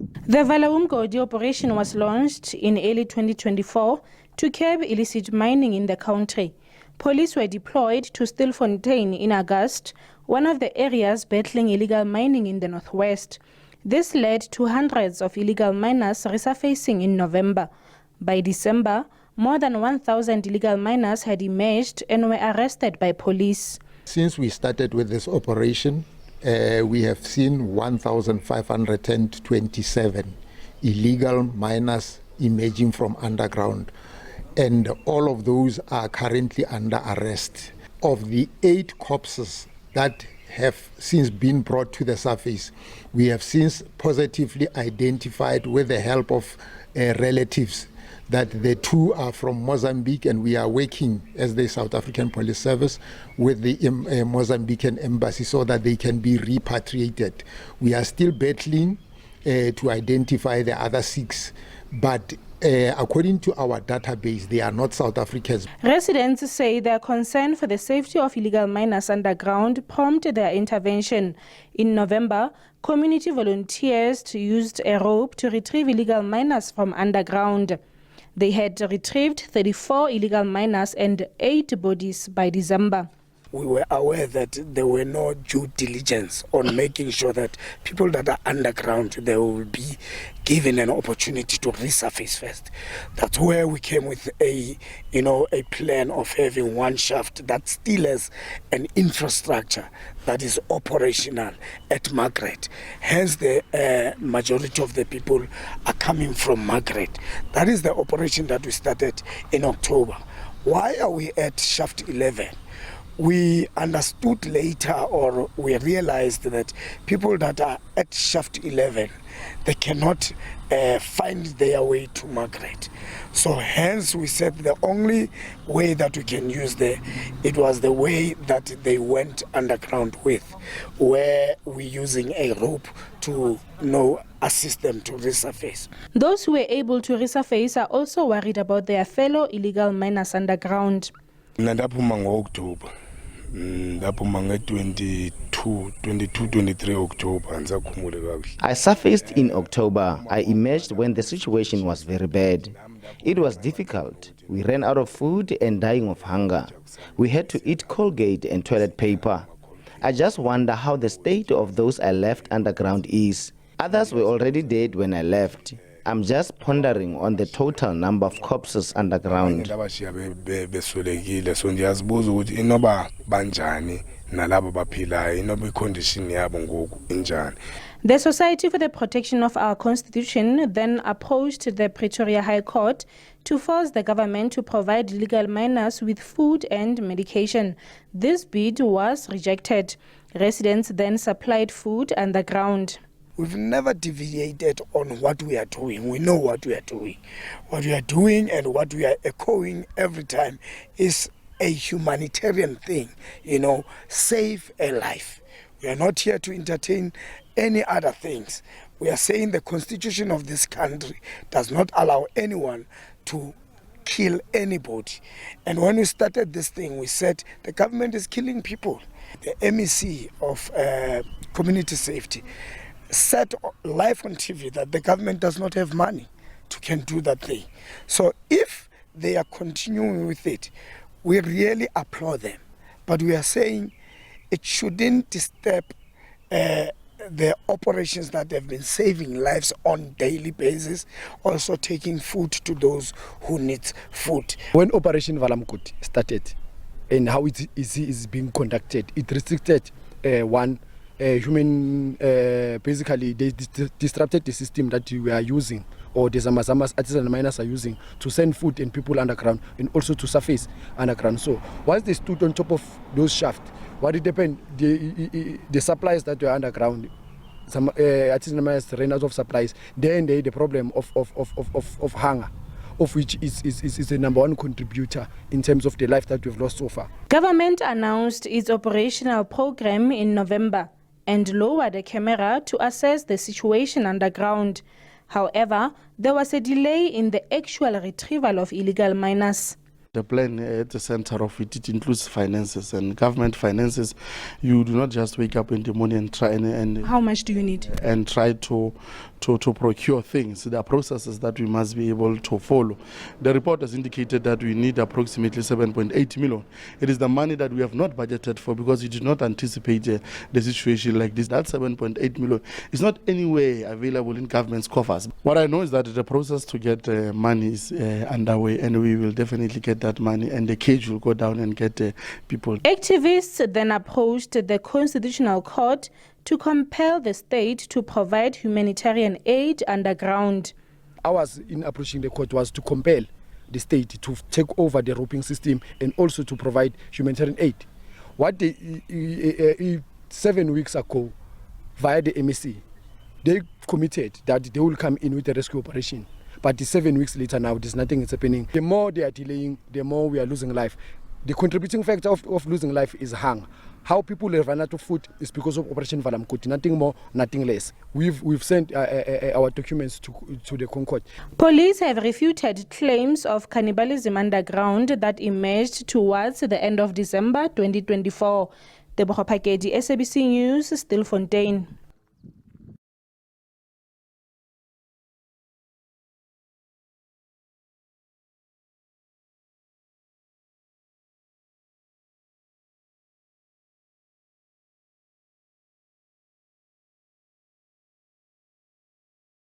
The Vala Umgodi operation was launched in early 2024 to curb illicit mining in the country. Police were deployed to Stilfontein in August, one of the areas battling illegal mining in the northwest. This led to hundreds of illegal miners resurfacing in November. By December, more than 1,000 illegal miners had emerged and were arrested by police. Since we started with this operation, we have seen 1,527 illegal miners emerging from underground, and all of those are currently under arrest. Of the 8 corpses that have since been brought to the surface, we have since positively identified, with the help of relatives, that the 2 are from Mozambique, and we are working as the South African Police Service with the Mozambican embassy so that they can be repatriated. We are still battling to identify the other 6, but according to our database, they are not South Africans. Residents say their concern for the safety of illegal miners underground prompted their intervention. In November, community volunteers used a rope to retrieve illegal miners from underground. They had retrieved 34 illegal miners and 8 bodies by December. We were aware that there were no due diligence on making sure that people that are underground, they will be given an opportunity to resurface first. That's where we came with a plan of having one shaft that still has an infrastructure that is operational at Margaret. Hence, the majority of the people are coming from Margaret. That is the operation that we started in October. Why are we at shaft 11? We understood later, or we realized, that people that are at shaft 11, they cannot find their way to Margaret. So hence we said the only way that we can use it was the way that they went underground with, where we're using a rope to assist them to resurface. Those who were able to resurface are also worried about their fellow illegal miners underground. October. 22, 23 October. I surfaced in October. I emerged when the situation was very bad. It was difficult. We ran out of food and dying of hunger. We had to eat Colgate and toilet paper. I just wonder how the state of those I left underground is. Others were already dead when I left. I'm just pondering on the total number of corpses underground. The Society for the Protection of Our Constitution then approached the Pretoria High Court to force the government to provide illegal miners with food and medication. This bid was rejected. Residents then supplied food underground. We've never deviated on what we are doing. We know what we are doing. What we are doing and what we are echoing every time is a humanitarian thing, save a life. We are not here to entertain any other things. We are saying the constitution of this country does not allow anyone to kill anybody. And when we started this thing, we said the government is killing people. The MEC of Community Safety said live on TV that the government does not have money to do that thing. So if they are continuing with it, we really applaud them. But we are saying it shouldn't disturb the operations that have been saving lives on daily basis, also taking food to those who need food. When Operation Vala Umgodi started and how it is being conducted, it restricted basically they disrupted the system that we are using, or the Zamazamas artisan miners are using, to send food and people underground, and also to surface underground. So once they stood on top of those shafts, what it happened, the supplies that were underground, some artisan miners ran out of supplies. Then they had the problem of hunger, of which is the #1 contributor in terms of the life that we've lost so far. Government announced its operational program in November and lowered a camera to assess the situation underground. However, there was a delay in the actual retrieval of illegal miners. The plan at the center of it includes finances and government finances. You do not just wake up in the morning and try and how much do you need? And try to procure things. There are processes that we must be able to follow. The report has indicated that we need approximately 7.8 million. It is the money that we have not budgeted for because we did not anticipate the situation like this. That 7.8 million is not anywhere available in government's coffers. What I know is that the process to get money is underway, and we will definitely get that money, and the cage will go down and get people. Activists then approached the Constitutional Court to compel the state to provide humanitarian aid underground. Ours in approaching the court was to compel the state to take over the roping system and also to provide humanitarian aid. What 7 weeks ago, via the MSC, they committed that they will come in with a rescue operation. But 7 weeks later now, there's nothing is happening. The more they are delaying, the more we are losing life. The contributing factor of losing life is hunger. How people have run out of food is because of Operation Valom G. Nothing more, nothing less. We've sent our documents to the Concord. Police have refuted claims of cannibalism underground that emerged towards the end of December 2024. Tebogo Phakedi, SABC News, Stilfontein.